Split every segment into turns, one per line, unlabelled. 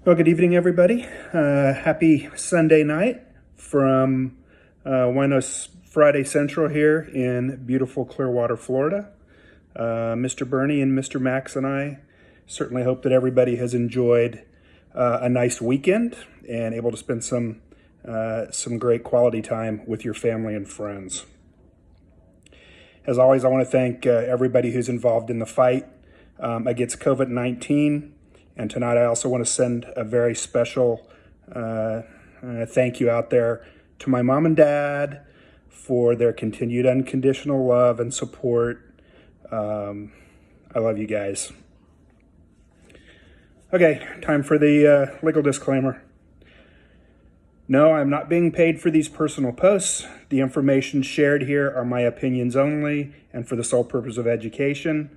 Well, good evening, everybody. Happy Sunday night from Winos Friday Central here in beautiful Clearwater, Florida. Mr. Bernie and Mr. Max and I certainly hope that everybody has enjoyed a nice weekend and able to spend some great quality time with your family and friends. As always, I want to thank everybody who's involved in the fight against COVID-19. And tonight I also want to send a very special thank you out there to my mom and dad for their continued unconditional love and support. I love you guys. Okay, time for the legal disclaimer. No, I'm not being paid for these personal posts. The information shared here are my opinions only and for the sole purpose of education.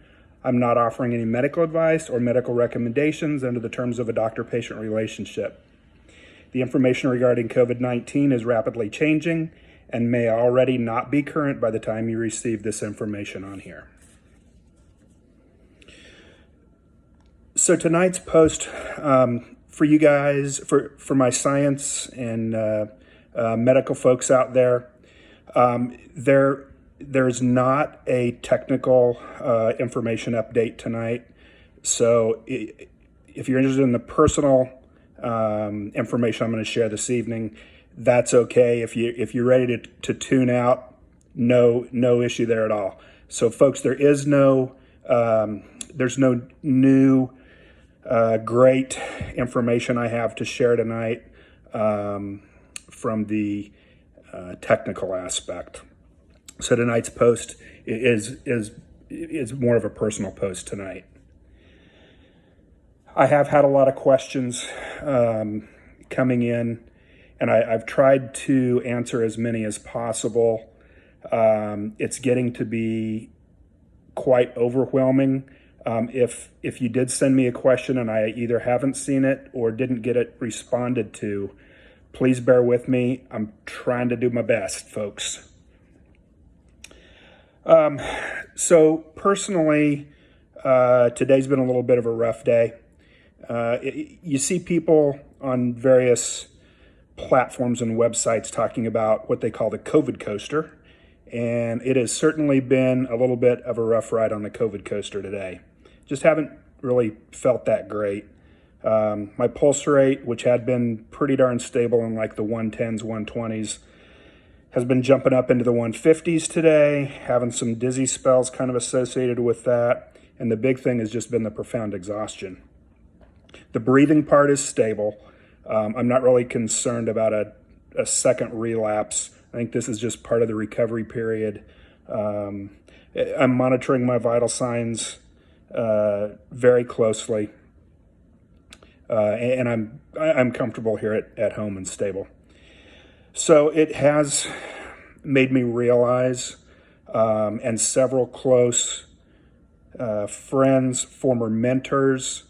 I'm not offering any medical advice or medical recommendations under the terms of a doctor-patient relationship. The information regarding COVID-19 is rapidly changing and may already not be current by the time you receive this information on here. So tonight's post for you guys, for my science and medical folks out there, there's not a technical information update tonight. So if you're interested in the personal information I'm going to share this evening, that's okay. If you're ready to tune out, no issue there at all. So folks, there's no new great information I have to share tonight from the technical aspect. So tonight's post is more of a personal post tonight. I have had a lot of questions coming in, and I've tried to answer as many as possible. It's getting to be quite overwhelming. If you did send me a question and I either haven't seen it or didn't get it responded to, please bear with me. I'm trying to do my best, folks. So personally, today's been a little bit of a rough day. You see people on various platforms and websites talking about what they call the COVID coaster, and it has certainly been a little bit of a rough ride on the COVID coaster today. Just haven't really felt that great. My pulse rate, which had been pretty darn stable in like the 110s, 120s, has been jumping up into the 150s today, having some dizzy spells kind of associated with that. And the big thing has just been the profound exhaustion. The breathing part is stable. I'm not really concerned about a second relapse. I think this is just part of the recovery period. I'm monitoring my vital signs very closely. And I'm comfortable here at home and stable. So it has made me realize, and several close friends, former mentors,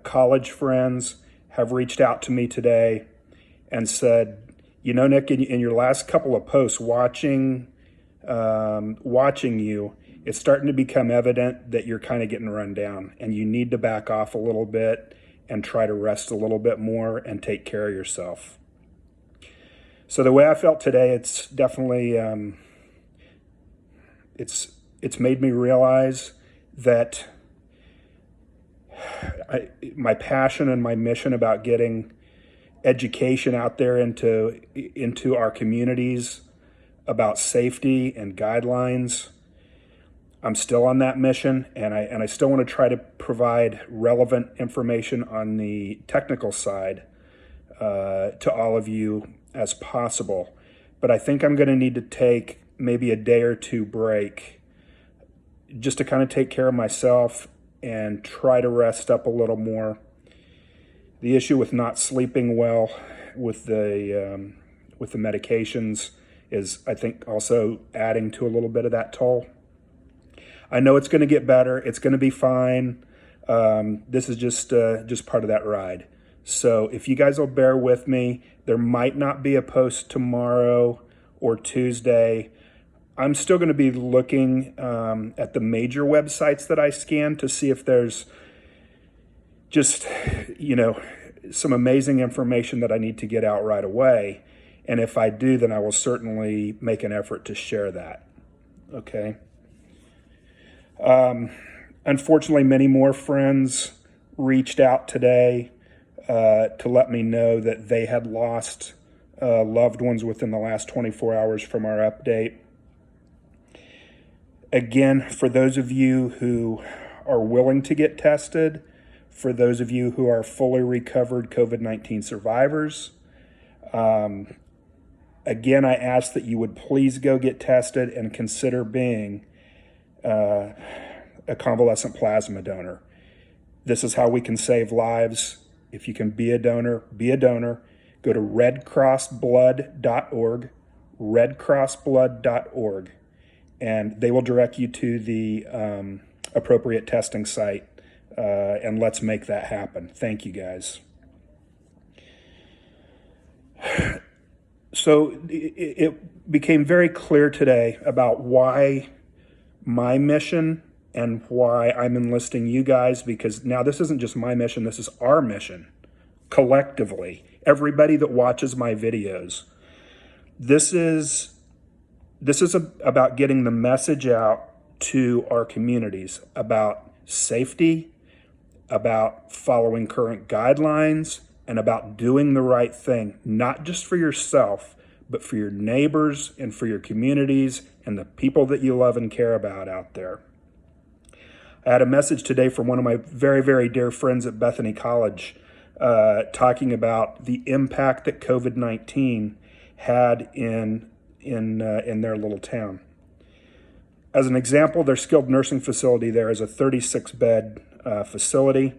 college friends have reached out to me today and said, you know, Nick, in your last couple of posts, watching you, it's starting to become evident that you're kind of getting run down and you need to back off a little bit and try to rest a little bit more and take care of yourself. So the way I felt today, it's definitely, it's made me realize that my passion and my mission about getting education out there into our communities about safety and guidelines, I'm still on that mission, and I still want to try to provide relevant information on the technical side to all of you as possible. But I think I'm going to need to take maybe a day or two break just to kind of take care of myself and try to rest up a little more. The issue with not sleeping well with the medications is, I think, also adding to a little bit of that toll. I know it's going to get better. It's going to be fine. This is just part of that ride. So if you guys will bear with me, there might not be a post tomorrow or Tuesday. I'm still going to be looking at the major websites that I scan to see if there's just, some amazing information that I need to get out right away. And if I do, then I will certainly make an effort to share that. Okay. Unfortunately, many more friends reached out today to let me know that they had lost loved ones within the last 24 hours from our update. Again, for those of you who are willing to get tested, for those of you who are fully recovered COVID-19 survivors, again, I ask that you would please go get tested and consider being a convalescent plasma donor. This is how we can save lives. If you can be a donor, be a donor. Go to redcrossblood.org, redcrossblood.org, and they will direct you to the appropriate testing site, and let's make that happen. Thank you, guys. So it became very clear today about why my mission and why I'm enlisting you guys, because now this isn't just my mission, this is our mission, collectively. Everybody that watches my videos. This is about getting the message out to our communities about safety, about following current guidelines, and about doing the right thing, not just for yourself, but for your neighbors and for your communities and the people that you love and care about out there. I had a message today from one of my very, very dear friends at Bethany College talking about the impact that COVID-19 had in their little town. As an example, their skilled nursing facility there is a 36-bed facility.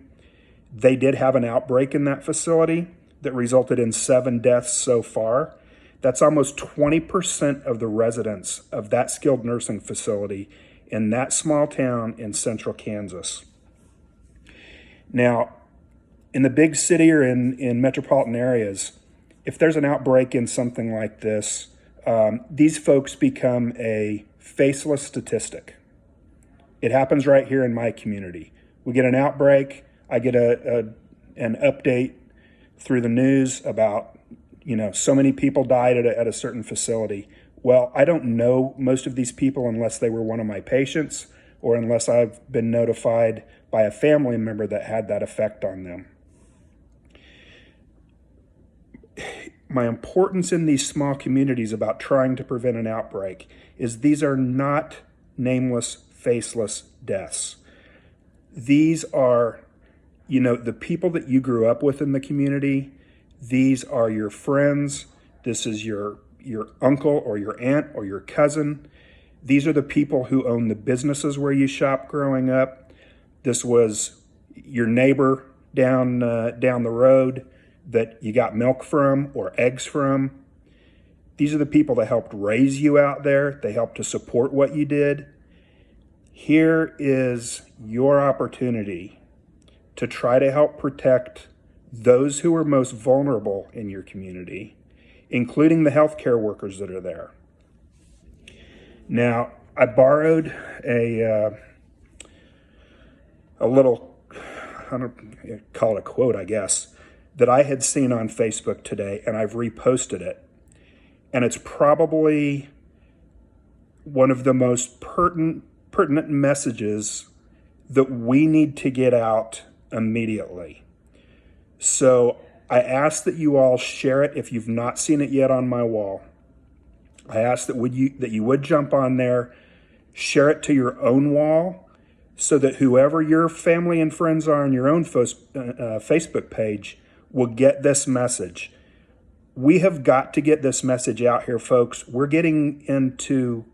They did have an outbreak in that facility that resulted in 7 deaths so far. That's almost 20% of the residents of that skilled nursing facility in that small town in central Kansas. Now, in the big city or in metropolitan areas, if there's an outbreak in something like this, these folks become a faceless statistic. It happens right here in my community. We get an outbreak, I get an update through the news about, so many people died at a certain facility. Well, I don't know most of these people unless they were one of my patients or unless I've been notified by a family member that had that effect on them. My importance in these small communities about trying to prevent an outbreak is these are not nameless, faceless deaths. These are, the people that you grew up with in the community. These are your friends. This is your uncle or your aunt or your cousin. These are the people who own the businesses where you shop growing up. This was your neighbor down the road that you got milk from or eggs from. These are the people that helped raise you out there. They helped to support what you did. Here is your opportunity to try to help protect those who are most vulnerable in your community, including the healthcare workers that are there. Now, I borrowed a little, I don't call it a quote, I guess, that I had seen on Facebook today, and I've reposted it. And it's probably one of the most pertinent messages that we need to get out immediately. So I ask that you all share it if you've not seen it yet on my wall. I ask that you would jump on there, share it to your own wall, so that whoever your family and friends are on your own Facebook page will get this message. We have got to get this message out here, folks. We're getting into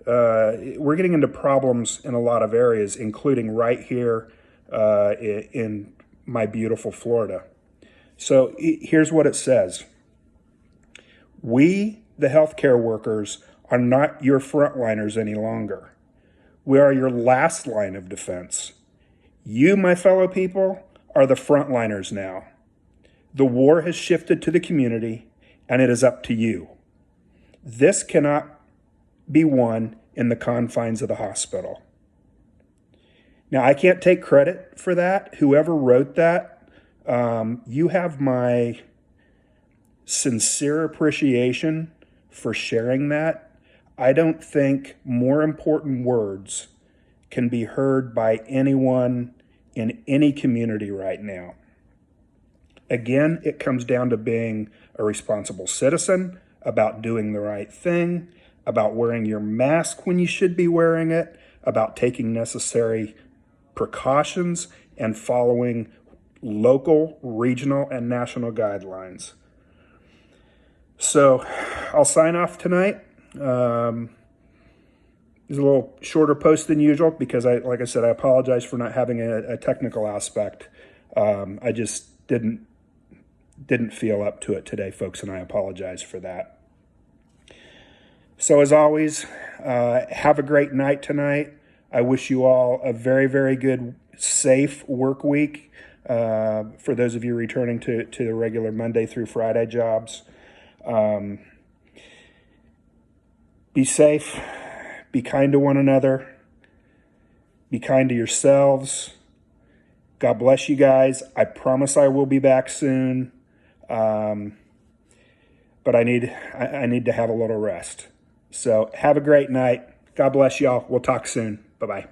problems in a lot of areas, including right here in my beautiful Florida. So here's what it says. We, the healthcare workers, are not your frontliners any longer. We are your last line of defense. You, my fellow people, are the frontliners now. The war has shifted to the community, and it is up to you. This cannot be won in the confines of the hospital. Now, I can't take credit for that. Whoever wrote that, You have my sincere appreciation for sharing that. I don't think more important words can be heard by anyone in any community right now. Again, it comes down to being a responsible citizen, about doing the right thing, about wearing your mask when you should be wearing it, about taking necessary precautions and following local, regional, and national guidelines. So I'll sign off tonight. It's a little shorter post than usual because like I said, I apologize for not having a technical aspect. I just didn't feel up to it today, folks, and I apologize for that. So as always, have a great night tonight. I wish you all a very, very good, safe work week for those of you returning to the regular Monday through Friday jobs. Be safe. Be kind to one another. Be kind to yourselves. God bless you guys. I promise I will be back soon. But I need to have a little rest. So have a great night. God bless y'all. We'll talk soon. Bye-bye.